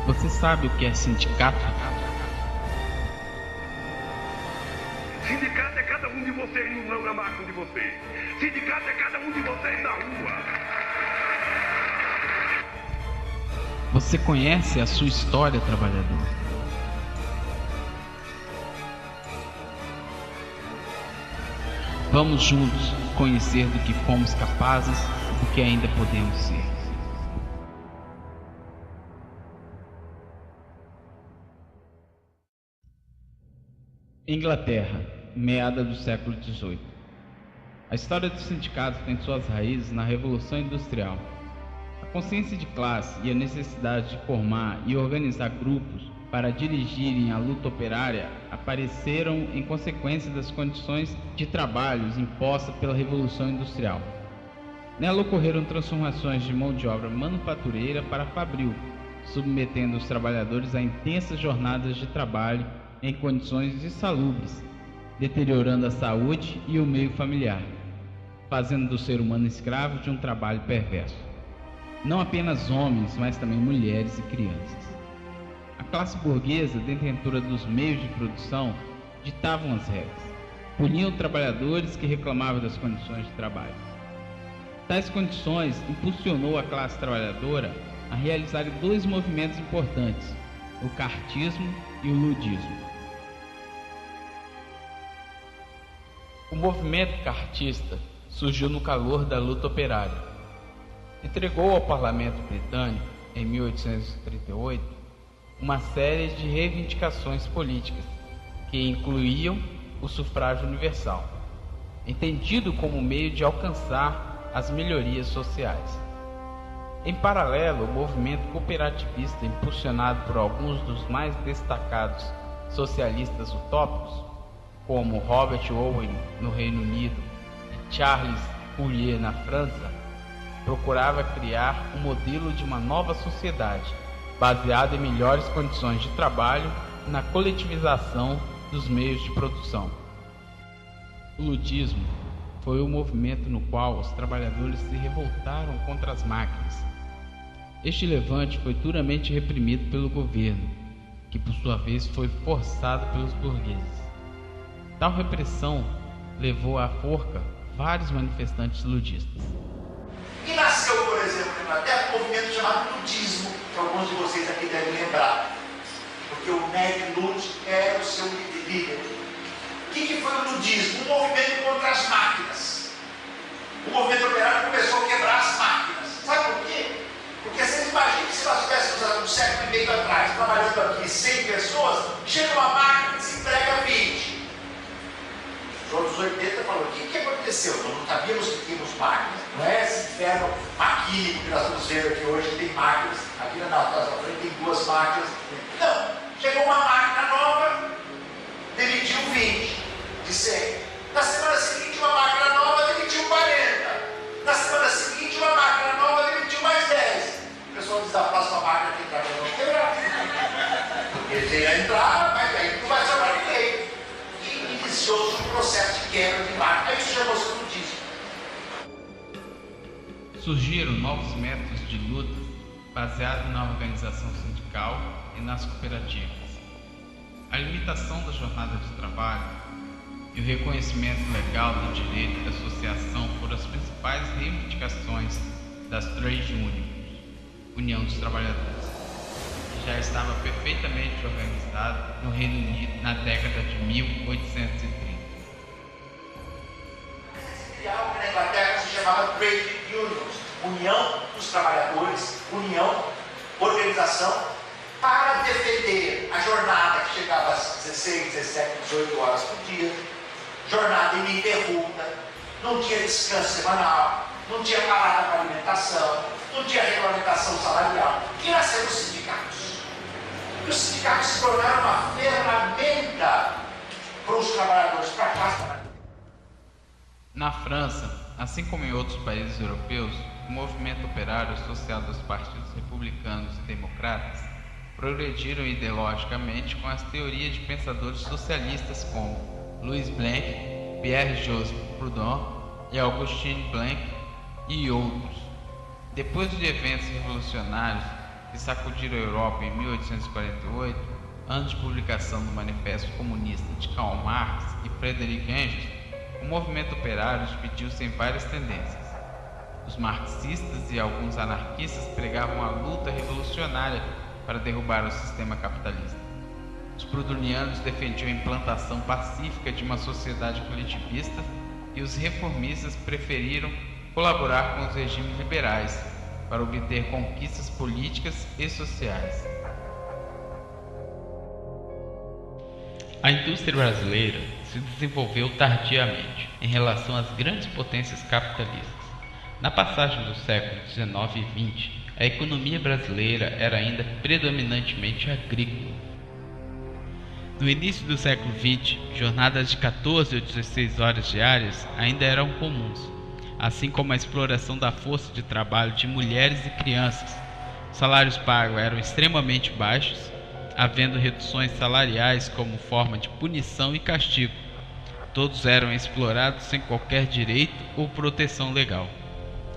Você sabe o que é sindicato? Sindicato é cada um de vocês na máquina de vocês. Sindicato é cada um de vocês na rua. Você conhece a sua história, trabalhador? Vamos juntos conhecer do que fomos capazes e do que ainda podemos ser. Inglaterra, meada do século XVIII. A história dos sindicatos tem suas raízes na Revolução Industrial. A consciência de classe e a necessidade de formar e organizar grupos para dirigirem a luta operária apareceram em consequência das condições de trabalho impostas pela Revolução Industrial. Nela ocorreram transformações de mão de obra manufatureira para fabril, submetendo os trabalhadores a intensas jornadas de trabalho em condições insalubres, deteriorando a saúde e o meio familiar, fazendo do ser humano escravo de um trabalho perverso. Não apenas homens, mas também mulheres e crianças. A classe burguesa, detentora dos meios de produção, ditavam as regras, puniam trabalhadores que reclamavam das condições de trabalho. Tais condições impulsionou a classe trabalhadora a realizar dois movimentos importantes, o cartismo e o ludismo. O movimento cartista surgiu no calor da luta operária. Entregou ao parlamento britânico, em 1838, uma série de reivindicações políticas que incluíam o sufrágio universal, entendido como meio de alcançar as melhorias sociais. Em paralelo, o movimento cooperativista, impulsionado por alguns dos mais destacados socialistas utópicos, como Robert Owen no Reino Unido e Charles Fourier na França, procurava criar um modelo de uma nova sociedade, baseado em melhores condições de trabalho e na coletivização dos meios de produção. O ludismo foi o movimento no qual os trabalhadores se revoltaram contra as máquinas. Este levante foi duramente reprimido pelo governo, que por sua vez foi forçado pelos burgueses. Tal repressão levou à forca vários manifestantes ludistas. E nasceu, por exemplo, na Inglaterra, um movimento chamado ludismo, que alguns de vocês aqui devem lembrar, porque o Ned Ludd era o seu líder. O que foi o ludismo? Um movimento contra as máquinas. O movimento operário começou a quebrar as máquinas. Sabe por quê? Porque vocês imaginam que se nós estivéssemos um século e meio atrás, trabalhando aqui 100 pessoas, chega uma máquina e desemprega 20. Nos anos 80 falou, o que aconteceu? Nós não sabíamos que tínhamos máquinas. Não é esse inferno maquínico que nós estamos vendo que hoje tem máquinas. Aqui na nossa frente tem 2 máquinas. Não, chegou uma máquina nova, demitiu 20 de 100. Na semana seguinte, uma máquina nova demitiu 40. Na semana seguinte, uma máquina nova demitiu mais 10. O pessoal diz, a próxima máquina que entrar, nós vamos quebrar. Porque ele ia entrar, mas aí não vai sobrar ninguém. E iniciou-se um processo de quebra de máquina. Aí isso chamou-se ludismo. Surgiram novos métodos de luta baseados na organização sindical e nas cooperativas. A limitação da jornada de trabalho e o reconhecimento legal do direito de associação foram as principais reivindicações das Trade Unions, União dos Trabalhadores, que já estava perfeitamente organizada no Reino Unido na década de 1830. Algo na Inglaterra se chamava Trade Unions, União dos Trabalhadores, União, organização, para defender a jornada que chegava às 16, 17, 18 horas por dia, jornada ininterrupta, não tinha descanso semanal, não tinha parada para alimentação, não tinha regulamentação salarial, que nasceram os sindicatos. E os sindicatos se tornaram uma ferramenta para os trabalhadores, para a classe trabalhadora. Na França, assim como em outros países europeus, o movimento operário associado aos partidos republicanos e democratas progrediram ideologicamente com as teorias de pensadores socialistas como Louis Blanc, Pierre-Joseph Proudhon e Augustin Blanc e outros. Depois de eventos revolucionários, que sacudiram a Europa em 1848, ano de publicação do Manifesto Comunista de Karl Marx e Friedrich Engels, o movimento operário dividiu-se em várias tendências. Os marxistas e alguns anarquistas pregavam a luta revolucionária para derrubar o sistema capitalista. Os proudhonianos defendiam a implantação pacífica de uma sociedade coletivista e os reformistas preferiram colaborar com os regimes liberais para obter conquistas políticas e sociais. A indústria brasileira se desenvolveu tardiamente em relação às grandes potências capitalistas. Na passagem do século XIX e XX, a economia brasileira era ainda predominantemente agrícola. No início do século XX, jornadas de 14 ou 16 horas diárias ainda eram comuns, assim como a exploração da força de trabalho de mulheres e crianças. Os salários pagos eram extremamente baixos, havendo reduções salariais como forma de punição e castigo. Todos eram explorados sem qualquer direito ou proteção legal.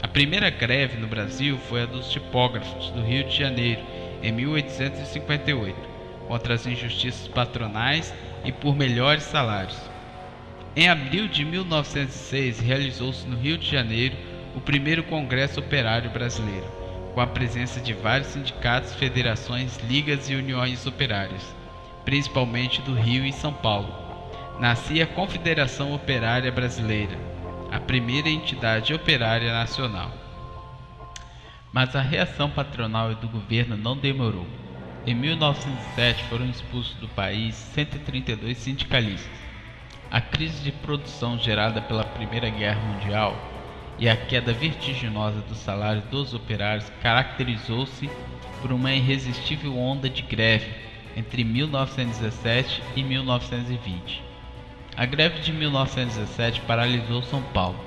A primeira greve no Brasil foi a dos tipógrafos do Rio de Janeiro, em 1858, contra as injustiças patronais e por melhores salários. Em abril de 1906, realizou-se no Rio de Janeiro o primeiro Congresso Operário Brasileiro, com a presença de vários sindicatos, federações, ligas e uniões operárias, principalmente do Rio e São Paulo. Nascia a Confederação Operária Brasileira, a primeira entidade operária nacional. Mas a reação patronal e do governo não demorou. Em 1907 foram expulsos do país 132 sindicalistas. A crise de produção gerada pela Primeira Guerra Mundial e a queda vertiginosa do salário dos operários caracterizou-se por uma irresistível onda de greve entre 1917 e 1920. A greve de 1917 paralisou São Paulo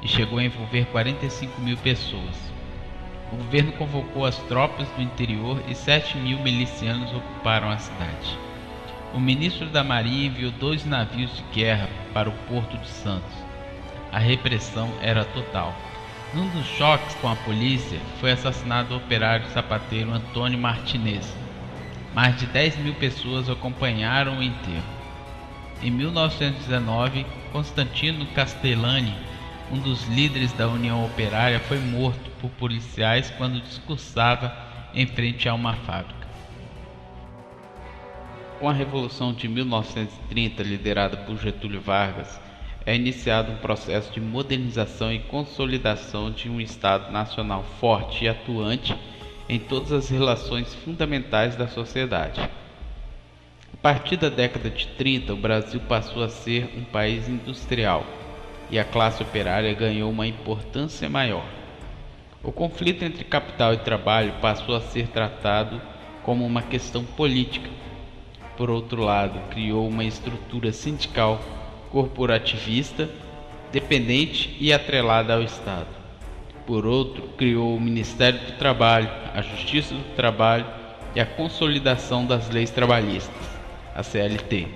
e chegou a envolver 45 mil pessoas. O governo convocou as tropas do interior e 7 mil milicianos ocuparam a cidade. O ministro da Marinha enviou 2 navios de guerra para o Porto de Santos. A repressão era total. Num dos choques com a polícia, foi assassinado o operário sapateiro Antônio Martinez. Mais de 10 mil pessoas acompanharam o enterro. Em 1919, Constantino Castellani, um dos líderes da União Operária, foi morto por policiais quando discursava em frente a uma fábrica. Com a Revolução de 1930, liderada por Getúlio Vargas, é iniciado um processo de modernização e consolidação de um Estado nacional forte e atuante em todas as relações fundamentais da sociedade. A partir da década de 30, o Brasil passou a ser um país industrial e a classe operária ganhou uma importância maior. O conflito entre capital e trabalho passou a ser tratado como uma questão política. Por outro lado, criou uma estrutura sindical corporativista, dependente e atrelada ao Estado. Por outro, criou o Ministério do Trabalho, a Justiça do Trabalho e a consolidação das leis trabalhistas, a CLT.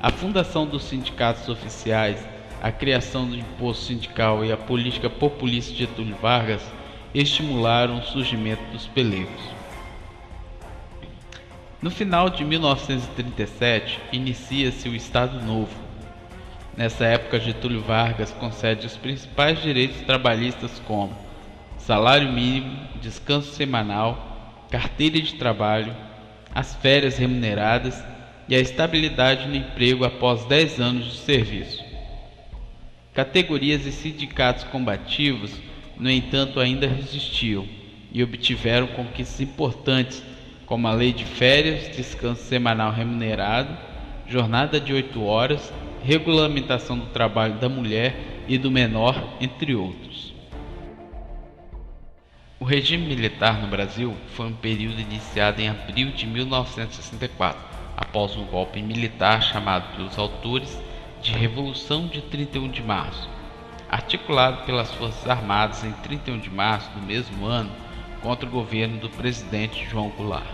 A fundação dos sindicatos oficiais, a criação do imposto sindical e a política populista de Getúlio Vargas estimularam o surgimento dos pelegos. No final de 1937, inicia-se o Estado Novo. Nessa época, Getúlio Vargas concede os principais direitos trabalhistas como salário mínimo, descanso semanal, carteira de trabalho, as férias remuneradas e a estabilidade no emprego após 10 anos de serviço. Categorias e sindicatos combativos, no entanto, ainda resistiam e obtiveram conquistas importantes, como a lei de férias, descanso semanal remunerado, jornada de 8 horas, regulamentação do trabalho da mulher e do menor, entre outros. O regime militar no Brasil foi um período iniciado em abril de 1964, após um golpe militar chamado pelos autores de Revolução de 31 de Março, articulado pelas Forças Armadas em 31 de março do mesmo ano contra o governo do presidente João Goulart.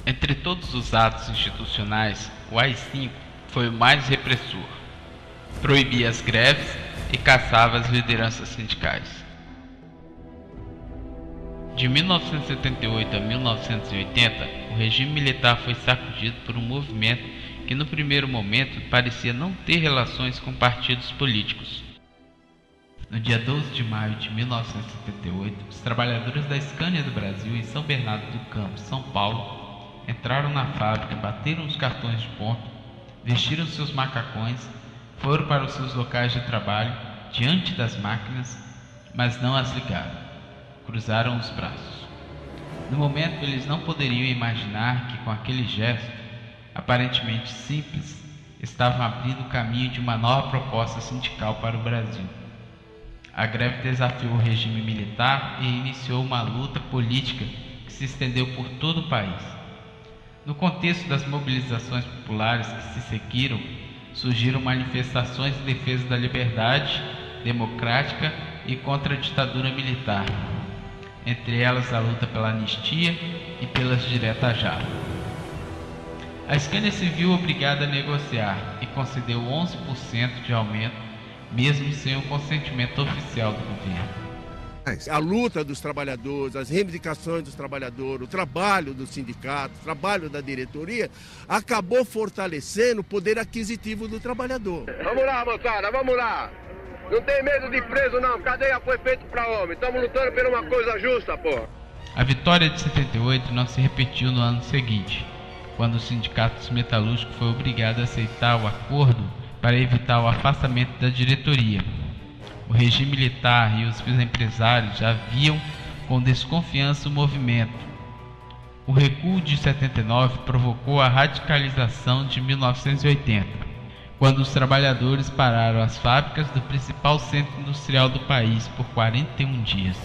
Entre todos os atos institucionais, o AI-5 foi o mais repressor. Proibia as greves e caçava as lideranças sindicais. De 1978 a 1980, o regime militar foi sacudido por um movimento que no primeiro momento parecia não ter relações com partidos políticos. No dia 12 de maio de 1978, os trabalhadores da Scania do Brasil em São Bernardo do Campo, São Paulo, entraram na fábrica, bateram os cartões de ponto, vestiram seus macacões, foram para os seus locais de trabalho diante das máquinas, mas não as ligaram. Cruzaram os braços. No momento, eles não poderiam imaginar que com aquele gesto, aparentemente simples, estavam abrindo o caminho de uma nova proposta sindical para o Brasil. A greve desafiou o regime militar e iniciou uma luta política que se estendeu por todo o país. No contexto das mobilizações populares que se seguiram, surgiram manifestações em defesa da liberdade democrática e contra a ditadura militar, entre elas a luta pela anistia e pelas diretas-já. A Scania se viu obrigada a negociar e concedeu 11% de aumento, mesmo sem o consentimento oficial do governo. A luta dos trabalhadores, as reivindicações dos trabalhadores, o trabalho do sindicato, o trabalho da diretoria, acabou fortalecendo o poder aquisitivo do trabalhador. Vamos lá, moçada, vamos lá. Não tem medo de preso, não. Cadeia foi feito para homem. Estamos lutando por uma coisa justa, pô. A vitória de 78 não se repetiu no ano seguinte, quando o Sindicato dos Metalúrgicos foi obrigado a aceitar o acordo para evitar o afastamento da diretoria. O regime militar e os empresários já viam com desconfiança o movimento. O recuo de 79 provocou a radicalização de 1980, quando os trabalhadores pararam as fábricas do principal centro industrial do país por 41 dias.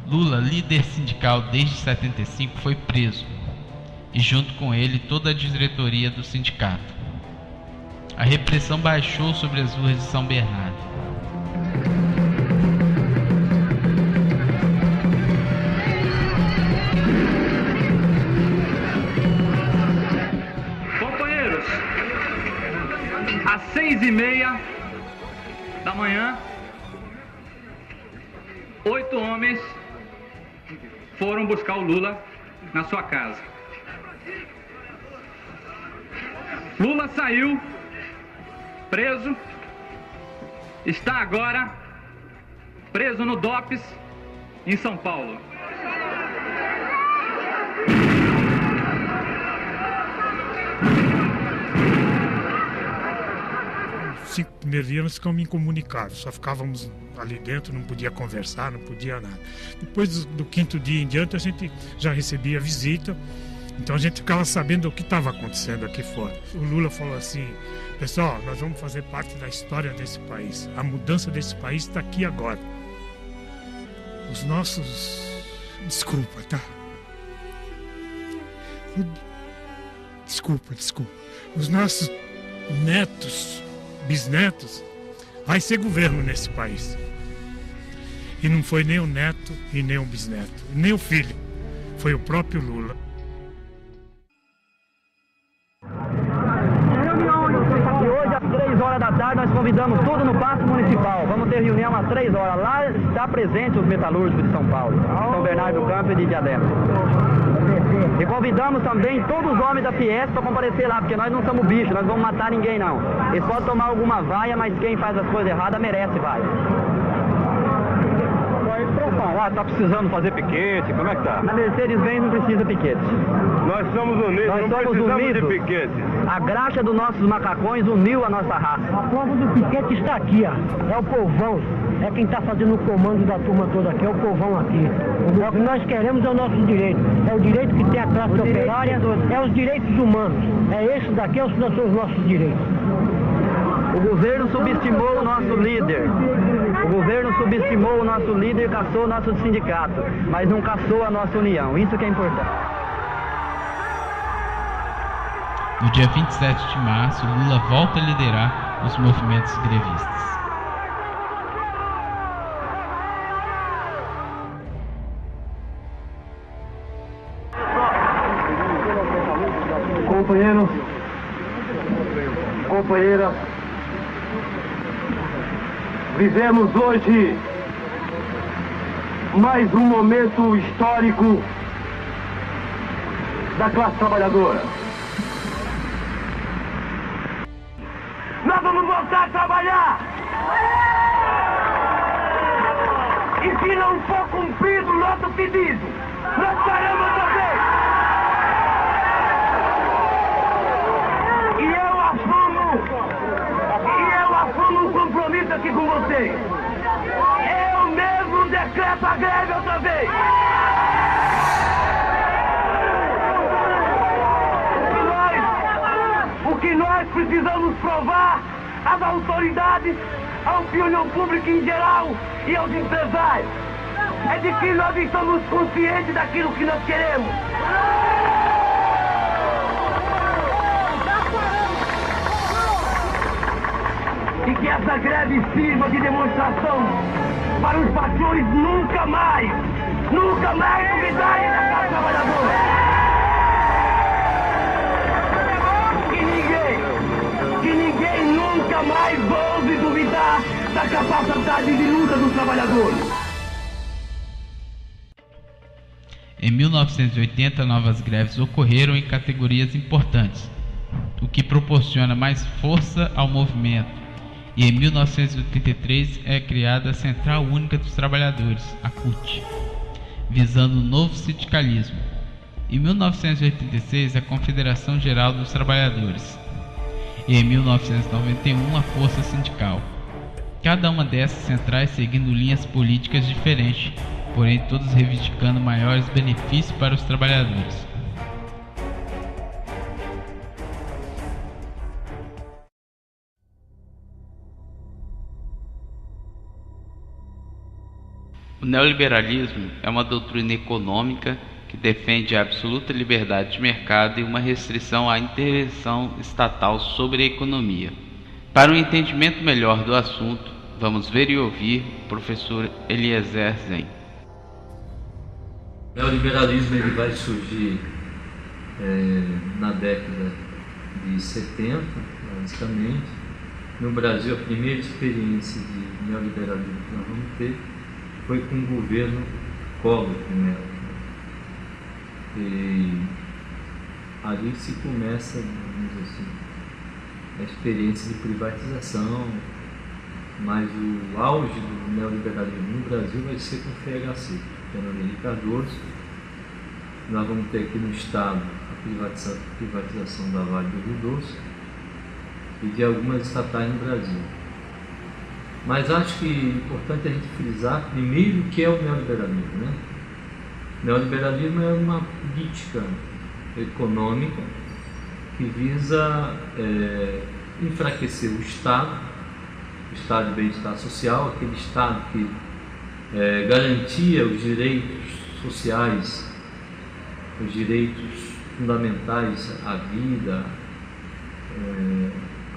Lula, líder sindical desde 75, foi preso, e junto com ele toda a diretoria do sindicato. A repressão baixou sobre as ruas de São Bernardo. Companheiros, às 6h30 da manhã, 8 homens foram buscar o Lula na sua casa. Lula saiu preso, está agora preso no DOPS em São Paulo. Os 5 primeiros dias nós ficamos incomunicados, só ficávamos ali dentro, não podia conversar, não podia nada. Depois do 5º dia em diante a gente já recebia visita, então a gente ficava sabendo o que estava acontecendo aqui fora. O Lula falou assim: pessoal, nós vamos fazer parte da história desse país, a mudança desse país está aqui agora. Os nossos... Desculpa, tá? Desculpa. Os nossos netos, bisnetos, vai ser governo nesse país. E não foi nem o neto e nem o bisneto, nem o filho. Foi o próprio Lula. E hoje às 3 horas da tarde nós convidamos tudo no Paço Municipal. Vamos ter reunião às 3 horas. Lá está presente os metalúrgicos de São Paulo, São Bernardo do Campo e de Diadema. E convidamos também todos os homens da Fiesp para comparecer lá, porque nós não somos bichos, nós não vamos matar ninguém não. Eles podem tomar alguma vaia, mas quem faz as coisas erradas merece vaia. Tá precisando fazer piquete, como é que tá? Na Mercedes-Benz não precisa piquete. Nós somos unidos, Nós não somos precisamos unidos. de piquete. A graxa dos nossos macacões uniu a nossa raça. A prova do piquete está aqui, ó. É o povão. É quem está fazendo o comando da turma toda aqui, é o povão aqui. O que nós queremos é o nosso direito. É o direito que tem a classe operária, é os direitos humanos. É esse daqui, são os nossos direitos. O governo subestimou o nosso líder. O governo subestimou o nosso líder e caçou o nosso sindicato, mas não caçou a nossa união. Isso que é importante. No dia 27 de março, Lula volta a liderar os movimentos grevistas. Companheiros, companheiras, vivemos hoje mais um momento histórico da classe trabalhadora. Nós vamos voltar a trabalhar! E se não for cumprido o nosso pedido, nós faremos outra vez! E eu assumo um compromisso aqui com vocês. Eu mesmo decreto a greve outra vez! O que nós precisamos provar às autoridades, à opinião pública em geral e aos empresários é de que nós estamos conscientes daquilo que nós queremos. E que essa greve sirva de demonstração para os patrões nunca mais duvidarem da classe trabalhadora. Que ninguém nunca mais ouse duvidar da capacidade de luta dos trabalhadores. Em 1980, novas greves ocorreram em categorias importantes, o que proporciona mais força ao movimento. E em 1983 é criada a Central Única dos Trabalhadores, a CUT, visando um novo sindicalismo. Em 1986, a Confederação Geral dos Trabalhadores. E em 1991, a Força Sindical. Cada uma dessas centrais seguindo linhas políticas diferentes, porém todas reivindicando maiores benefícios para os trabalhadores. O neoliberalismo é uma doutrina econômica que defende a absoluta liberdade de mercado e uma restrição à intervenção estatal sobre a economia. Para um entendimento melhor do assunto, vamos ver e ouvir o professor Eliezer Zen. O neoliberalismo ele vai surgir na década de 70, basicamente. No Brasil, a primeira experiência de neoliberalismo que nós vamos ter foi com o governo Collor primeiro. E ali se começa, vamos dizer assim, a experiência de privatização, mas o auge do neoliberalismo no Brasil vai ser com o FHC, Fernando Henrique Cardoso. Nós vamos ter aqui no Estado a privatização da Vale do Rio Doce e de algumas estatais no Brasil. Mas acho que é importante a gente frisar primeiro o que é o neoliberalismo, né? O neoliberalismo é uma política econômica que visa enfraquecer o Estado de bem-estar social, aquele Estado que garantia os direitos sociais, os direitos fundamentais à vida,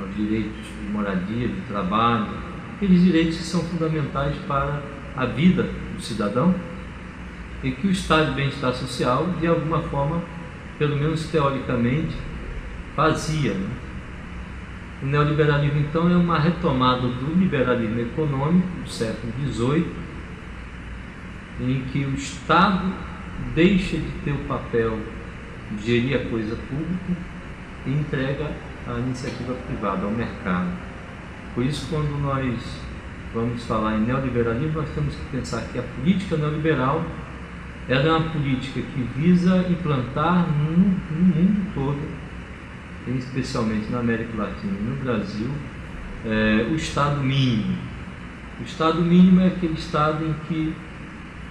aos direitos de moradia, de trabalho, aqueles direitos que são fundamentais para a vida do cidadão, e que o Estado de bem-estar social, de alguma forma, pelo menos teoricamente, fazia, né? O neoliberalismo, então, é uma retomada do liberalismo econômico do século XVIII, em que o Estado deixa de ter o papel de gerir a coisa pública e entrega à iniciativa privada, ao mercado. Por isso, quando nós vamos falar em neoliberalismo, nós temos que pensar que a política neoliberal ela é uma política que visa implantar no mundo todo, especialmente na América Latina e no Brasil, o Estado mínimo. O Estado mínimo é aquele Estado em que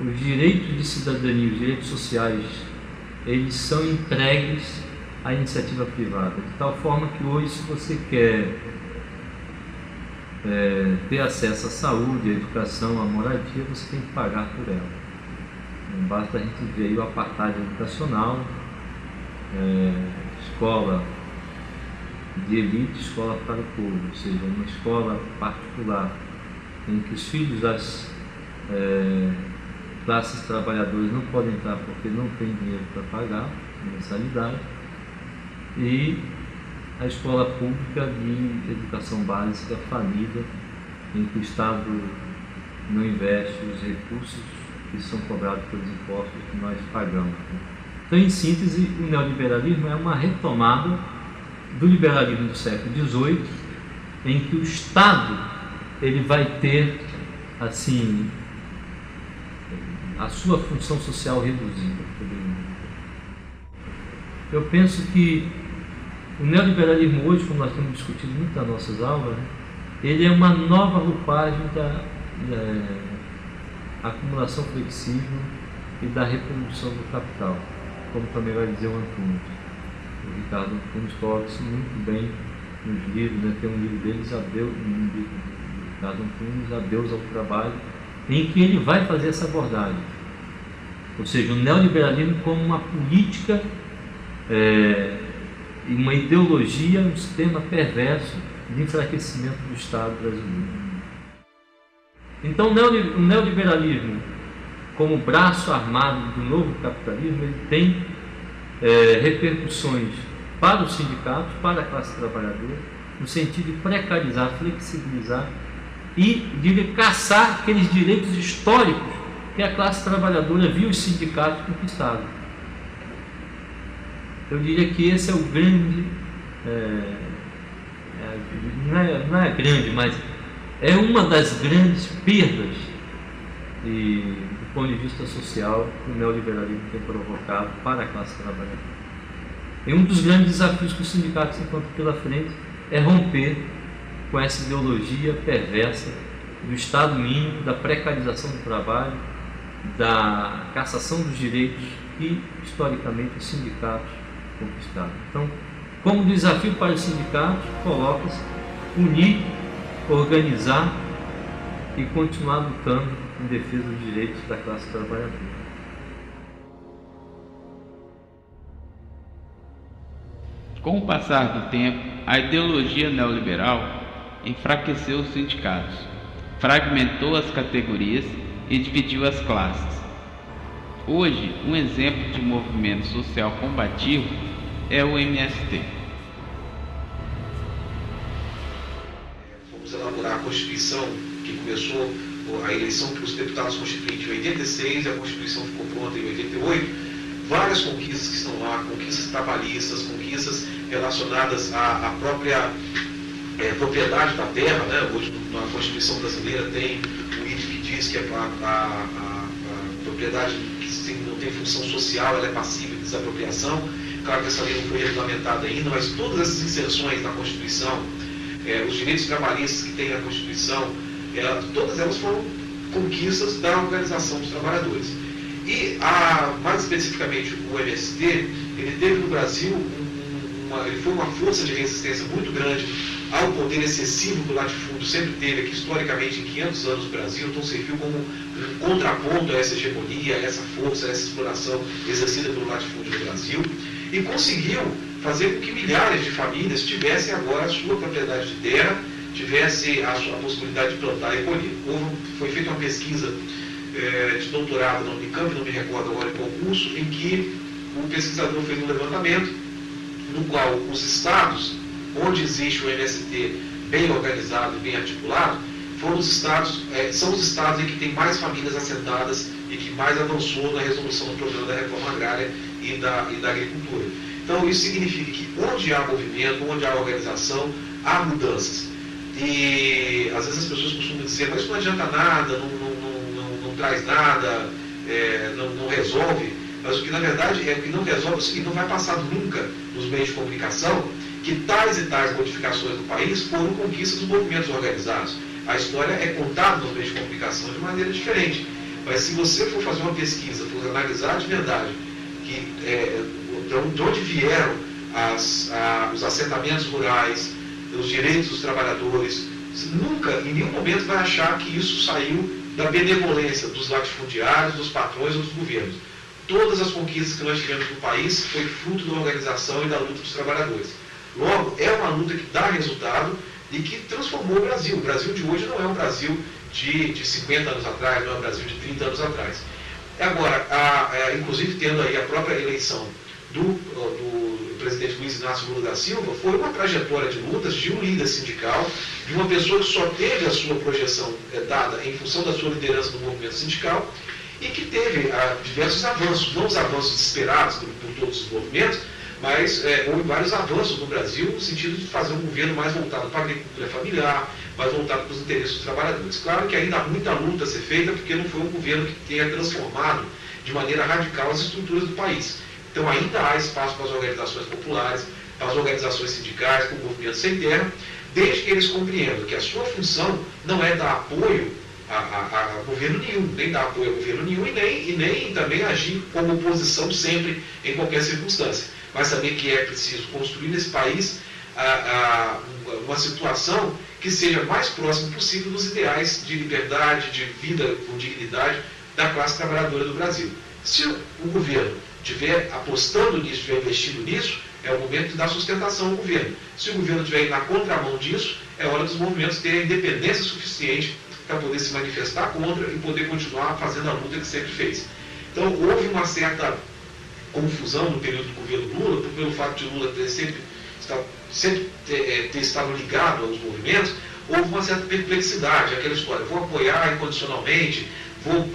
os direitos de cidadania, os direitos sociais, eles são entregues à iniciativa privada, de tal forma que hoje, se você quer ter acesso à saúde, à educação, à moradia, você tem que pagar por ela. Não basta a gente ver aí o apartheid educacional, escola de elite, escola para o povo, ou seja, uma escola particular em que os filhos das classes trabalhadoras não podem entrar porque não tem dinheiro para pagar mensalidade, e a escola pública de educação básica falida, em que o Estado não investe os recursos que são cobrados pelos impostos que nós pagamos. Então, em síntese, o neoliberalismo é uma retomada do liberalismo do século XVIII, em que o Estado ele vai ter assim a sua função social reduzida. Eu penso que o neoliberalismo hoje, como nós temos discutido muito nas nossas aulas, ele é uma nova roupagem da acumulação flexível e da reprodução do capital, como também vai dizer o Antunes. O Ricardo Antunes coloca isso muito bem nos livros, né? Tem um livro deles, Ricardo Antunes, Adeus ao Trabalho, em que ele vai fazer essa abordagem. Ou seja, o neoliberalismo como uma política, uma ideologia, um sistema perverso de enfraquecimento do Estado brasileiro. Então, o neoliberalismo, como braço armado do novo capitalismo, ele tem repercussões para os sindicatos, para a classe trabalhadora, no sentido de precarizar, flexibilizar e de caçar aqueles direitos históricos que a classe trabalhadora viu os sindicatos conquistarem. Eu diria que esse é o grande, não é grande, mas é uma das grandes perdas do ponto de vista social que o neoliberalismo tem provocado para a classe trabalhadora. E um dos grandes desafios que os sindicatos encontram pela frente é romper com essa ideologia perversa do Estado mínimo, da precarização do trabalho, da cassação dos direitos que, historicamente, os sindicatos conquistaram. Então, como desafio para os sindicatos, coloca-se unir, organizar e continuar lutando em defesa dos direitos da classe trabalhadora. Com o passar do tempo, a ideologia neoliberal enfraqueceu os sindicatos, fragmentou as categorias e dividiu as classes. Hoje, um exemplo de movimento social combativo é o MST. Vamos elaborar a Constituição, que começou a eleição dos deputados constituintes em 86, a Constituição ficou pronta em 88. Várias conquistas que estão lá, conquistas trabalhistas, conquistas relacionadas à própria propriedade da terra, né? Hoje, na Constituição brasileira, tem um item que diz que a propriedade que não tem função social, ela é passível de desapropriação. Claro que essa lei não foi regulamentada ainda, mas todas essas inserções na Constituição, os direitos trabalhistas que tem na Constituição, todas elas foram conquistas da organização dos trabalhadores. E, mais especificamente, o MST, ele teve no Brasil, ele foi uma força de resistência muito grande ao poder excessivo que o latifúndio sempre teve aqui, historicamente, em 500 anos no Brasil. Então, serviu como um contraponto a essa hegemonia, a essa força, a essa exploração exercida pelo latifúndio no Brasil, e conseguiu fazer com que milhares de famílias tivessem agora a sua propriedade de terra, tivessem a possibilidade de plantar e colher. Foi feita uma pesquisa de doutorado na Unicamp, não me recordo agora em qual curso, em que o pesquisador fez um levantamento no qual os estados onde existe o MST bem organizado e bem articulado são os estados em que tem mais famílias assentadas e que mais avançou na resolução do problema da reforma agrária e da agricultura. Então isso significa que onde há movimento, onde há organização, há mudanças. E às vezes as pessoas costumam dizer, mas isso não adianta nada, não traz nada, não resolve. Mas o que na verdade o que não resolve é o seguinte: não vai passar nunca nos meios de comunicação que tais e tais modificações do país foram conquistas dos movimentos organizados. A história é contada nos meios de comunicação de maneira diferente. Mas se você for fazer uma pesquisa, for analisar de verdade de onde vieram os assentamentos rurais, os direitos dos trabalhadores, você nunca, em nenhum momento, vai achar que isso saiu da benevolência dos latifundiários, dos patrões ou dos governos. Todas as conquistas que nós tivemos no país foi fruto da organização e da luta dos trabalhadores. Logo, é uma luta que dá resultado e que transformou o Brasil. O Brasil de hoje não é um Brasil de 50 anos atrás, não é um Brasil de 30 anos atrás. Agora, inclusive tendo aí a própria eleição do presidente Luiz Inácio Lula da Silva, foi uma trajetória de lutas de um líder sindical, de uma pessoa que só teve a sua projeção dada em função da sua liderança no movimento sindical, e que teve diversos avanços, não os avanços esperados por todos os movimentos, mas houve vários avanços no Brasil no sentido de fazer um governo mais voltado para a agricultura familiar, mais voltado para os interesses dos trabalhadores. Claro que ainda há muita luta a ser feita, porque não foi um governo que tenha transformado de maneira radical as estruturas do país. Então ainda há espaço para as organizações populares, para as organizações sindicais, para o movimento sem terra, desde que eles compreendam que a sua função não é dar apoio a governo nenhum, nem dar apoio a governo nenhum e nem também agir como oposição sempre em qualquer circunstância, mas saber que é preciso construir nesse país uma situação que seja mais próximo possível dos ideais de liberdade, de vida com dignidade da classe trabalhadora do Brasil. Se o governo estiver apostando nisso, estiver investindo nisso, é o momento de dar sustentação ao governo. Se o governo estiver na contramão disso, é hora dos movimentos terem independência suficiente para poder se manifestar contra e poder continuar fazendo a luta que sempre fez. Então, houve uma certa confusão no período do governo Lula, pelo fato de Lula ter estado ligado aos movimentos, houve uma certa perplexidade, aquela história, vou apoiar incondicionalmente, vou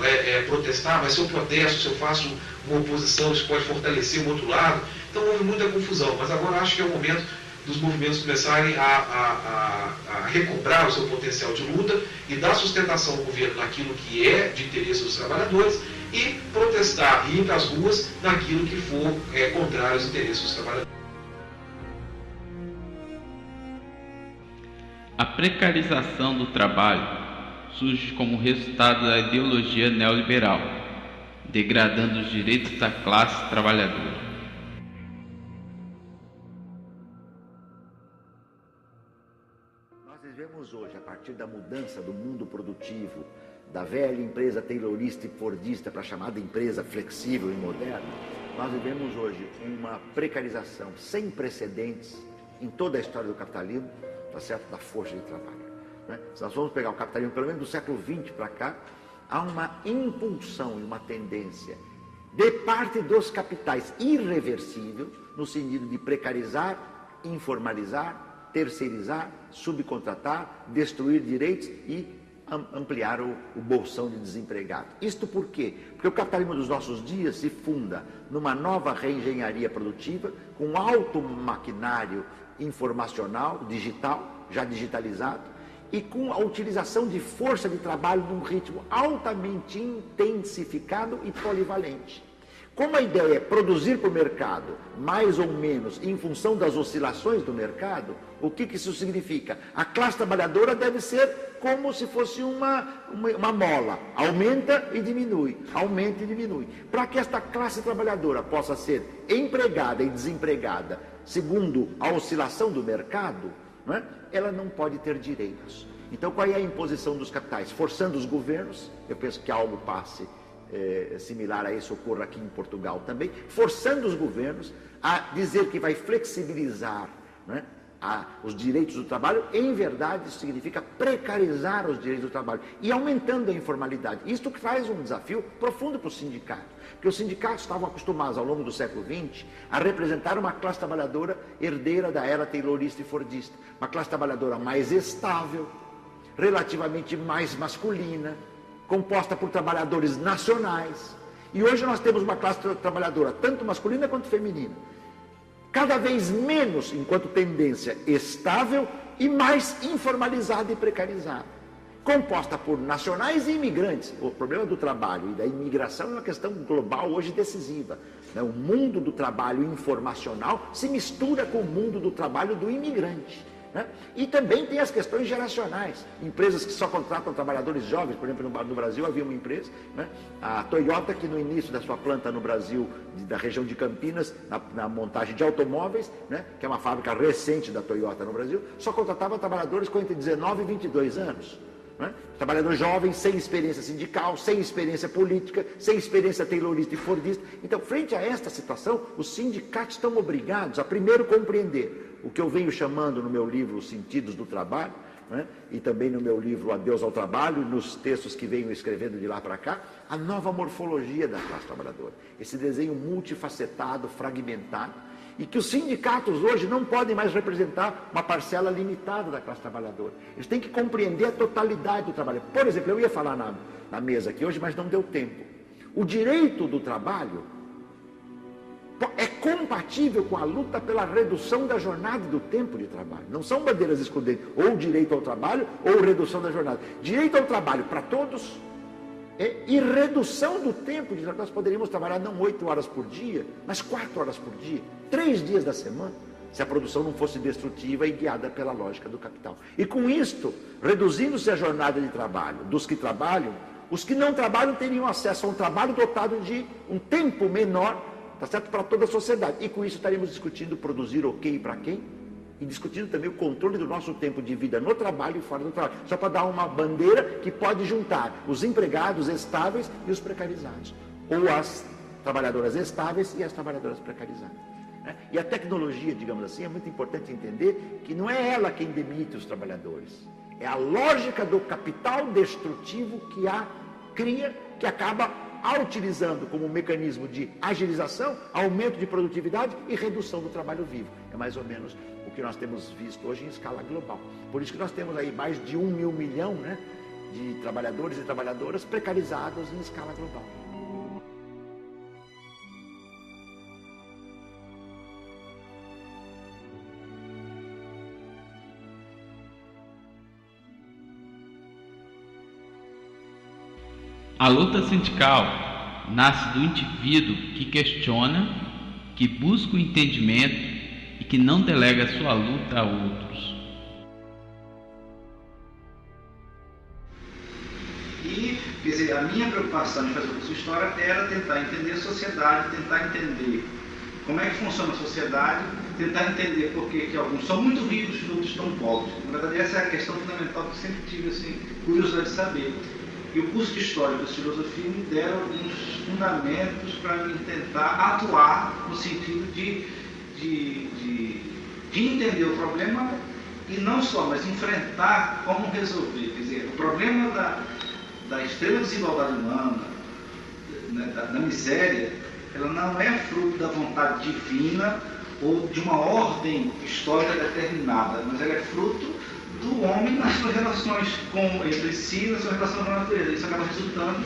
protestar, mas se eu protesto, se eu faço uma oposição, isso pode fortalecer o outro lado. Então houve muita confusão, mas agora acho que é o momento dos movimentos começarem a recobrar o seu potencial de luta e dar sustentação ao governo naquilo que é de interesse dos trabalhadores e protestar e ir para as ruas naquilo que for contrário aos interesses dos trabalhadores. A precarização do trabalho surge como resultado da ideologia neoliberal, degradando os direitos da classe trabalhadora. Nós vivemos hoje, a partir da mudança do mundo produtivo, da velha empresa taylorista e fordista para a chamada empresa flexível e moderna, nós vivemos hoje uma precarização sem precedentes em toda a história do capitalismo, tá certo? Da força de trabalho. Né? Se nós vamos pegar o capitalismo, pelo menos do século XX para cá, há uma impulsão e uma tendência de parte dos capitais irreversível, no sentido de precarizar, informalizar, terceirizar, subcontratar, destruir direitos e ampliar o bolsão de desempregado. Isto por quê? Porque o capitalismo dos nossos dias se funda numa nova reengenharia produtiva, com alto maquinário informacional, digital, já digitalizado, e com a utilização de força de trabalho num ritmo altamente intensificado e polivalente. Como a ideia é produzir para o mercado, mais ou menos, em função das oscilações do mercado, o que isso significa? A classe trabalhadora deve ser como se fosse uma mola, aumenta e diminui, aumenta e diminui. Para que esta classe trabalhadora possa ser empregada e desempregada, segundo a oscilação do mercado, né, ela não pode ter direitos. Então, qual é a imposição dos capitais? Forçando os governos, eu penso que algo passe similar a isso ocorra aqui em Portugal também, forçando os governos a dizer que vai flexibilizar, né, os direitos do trabalho. Em verdade, isso significa precarizar os direitos do trabalho e aumentando a informalidade. Isto traz um desafio profundo para o sindicato, porque os sindicatos estavam acostumados ao longo do século XX a representar uma classe trabalhadora herdeira da era taylorista e fordista, uma classe trabalhadora mais estável, relativamente mais masculina, composta por trabalhadores nacionais. E hoje nós temos uma classe trabalhadora tanto masculina quanto feminina, cada vez menos, enquanto tendência, estável e mais informalizada e precarizada, composta por nacionais e imigrantes. O problema do trabalho e da imigração é uma questão global hoje decisiva. O mundo do trabalho informacional se mistura com o mundo do trabalho do imigrante. E também tem as questões geracionais, empresas que só contratam trabalhadores jovens. Por exemplo, no Brasil havia uma empresa, a Toyota, que no início da sua planta no Brasil, da região de Campinas, na montagem de automóveis, que é uma fábrica recente da Toyota no Brasil, só contratava trabalhadores com entre 19 e 22 anos. Trabalhadores jovens, sem experiência sindical, sem experiência política, sem experiência taylorista e fordista. Então, frente a esta situação, os sindicatos estão obrigados a primeiro compreender o que eu venho chamando no meu livro Os Sentidos do Trabalho, e também no meu livro Adeus ao Trabalho, nos textos que venho escrevendo de lá para cá, a nova morfologia da classe trabalhadora. Esse desenho multifacetado, fragmentado, e que os sindicatos hoje não podem mais representar uma parcela limitada da classe trabalhadora. Eles têm que compreender a totalidade do trabalho. Por exemplo, eu ia falar na mesa aqui hoje, mas não deu tempo. O direito do trabalho é compatível com a luta pela redução da jornada e do tempo de trabalho. Não são bandeiras excludentes, ou direito ao trabalho ou redução da jornada. Direito ao trabalho para todos e redução do tempo de trabalho. Nós poderíamos trabalhar não 8 horas por dia, mas 4 horas por dia, 3 dias da semana, se a produção não fosse destrutiva e guiada pela lógica do capital. E com isto, reduzindo-se a jornada de trabalho dos que trabalham, os que não trabalham teriam acesso a um trabalho dotado de um tempo menor, tá certo, para toda a sociedade. E com isso estaríamos discutindo produzir o quê e para quem, e discutindo também o controle do nosso tempo de vida no trabalho e fora do trabalho. Só para dar uma bandeira que pode juntar os empregados estáveis e os precarizados, ou as trabalhadoras estáveis e as trabalhadoras precarizadas. E a tecnologia, digamos assim, é muito importante entender que não é ela quem demite os trabalhadores. É a lógica do capital destrutivo que a cria, que acaba utilizando como mecanismo de agilização, aumento de produtividade e redução do trabalho vivo. É mais ou menos o que nós temos visto hoje em escala global. Por isso que nós temos aí mais de 1 milhão, de trabalhadores e trabalhadoras precarizados em escala global. A luta sindical nasce do indivíduo que questiona, que busca o entendimento e que não delega sua luta a outros. E, quer dizer, a minha preocupação em fazer o curso de História era tentar entender a sociedade, tentar entender como é que funciona a sociedade, tentar entender por que alguns são muito ricos e outros estão pobres. Na verdade, essa é a questão fundamental que eu sempre tive curiosidade de saber. E o curso de História e de Filosofia me deram alguns fundamentos para me tentar atuar no sentido de entender o problema e não só, mas enfrentar como resolver. Quer dizer, o problema da extrema desigualdade humana, da miséria, ela não é fruto da vontade divina ou de uma ordem histórica determinada, mas ela é fruto do homem nas suas relações entre si, na sua relação com a natureza. Isso acaba resultando,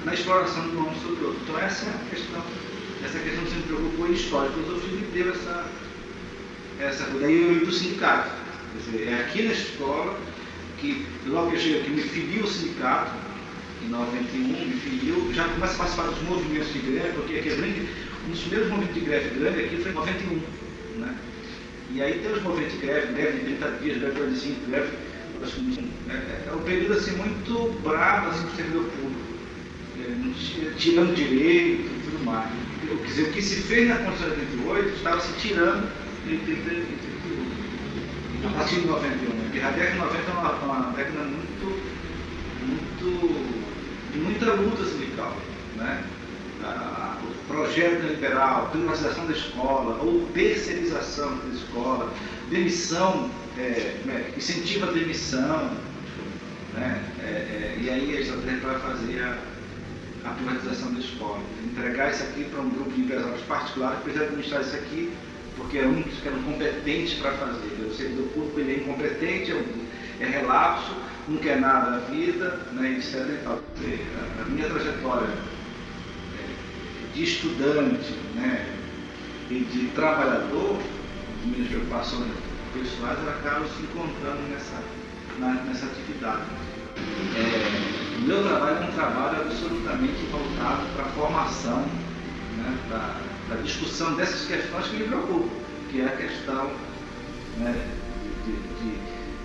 na exploração do homem sobre o outro. Então essa é a questão. Essa questão sempre preocupou em História e Filosofia e deu essa coisa. Daí eu ia para o sindicato. Quer dizer, é aqui na escola que, logo que eu chego aqui, me filio ao sindicato, em 91, me filio, já começo a participar dos movimentos de greve, porque aqui um dos primeiros movimentos de greve grande aqui foi em 91. E aí tem os movimentos de greve de 30 dias, greve de 45, greve. É um período muito bravo para o servidor público, tirando direito e tudo mais. Quer dizer, o que se fez na Constituição de 88 estava se tirando em 38. A partir de 91, porque a década de 90 é uma década de muita luta sindical, o projeto liberal, privatização da escola, ou terceirização da escola, demissão, incentiva a demissão, e aí a estratégia vai fazer a privatização da escola, entregar isso aqui para um grupo de empresários particulares que precisa administrar isso aqui, porque eram competentes para fazer. O servidor público ele é incompetente, é relapso, não quer nada da vida, etc. A minha trajetória de estudante, e de trabalhador, minhas preocupações pessoais, eu acabo se encontrando nessa atividade. O meu trabalho é um trabalho absolutamente voltado para a formação, da discussão dessas questões que me preocupam, que é a questão de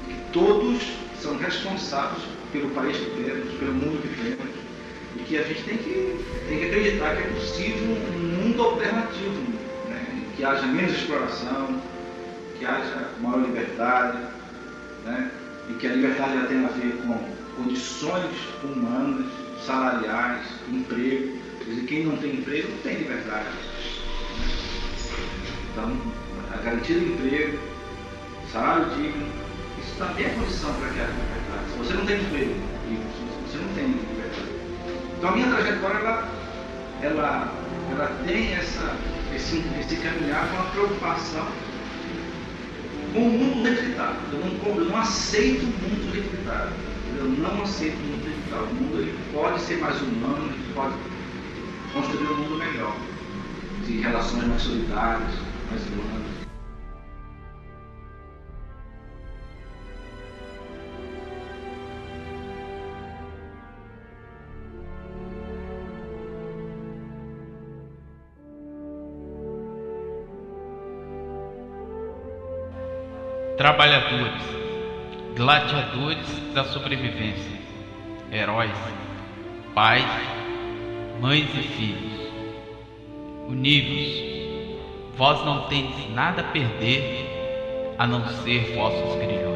que todos são responsáveis pelo país que temos, pelo mundo que temos, e que a gente tem que acreditar que é possível um mundo alternativo, que haja menos exploração, que haja maior liberdade, e que a liberdade já tem a ver com condições humanas, salariais, emprego. Quer dizer, quem não tem emprego não tem liberdade. Então, a garantia do emprego, salário digno, isso também é condição para que haja liberdade. Se você não tem emprego, você não tem liberdade. Então a minha trajetória, ela tem esse caminhar com a preocupação com o mundo requisitado. Eu não aceito o mundo requisitado. Eu não aceito o mundo digital. O mundo ele pode ser mais humano, ele pode construir um mundo melhor, de relações mais solidárias, mais humanas. Trabalhadores, gladiadores da sobrevivência, heróis, pais, mães e filhos, univos, vós não tendes nada a perder a não ser vossos grilhões.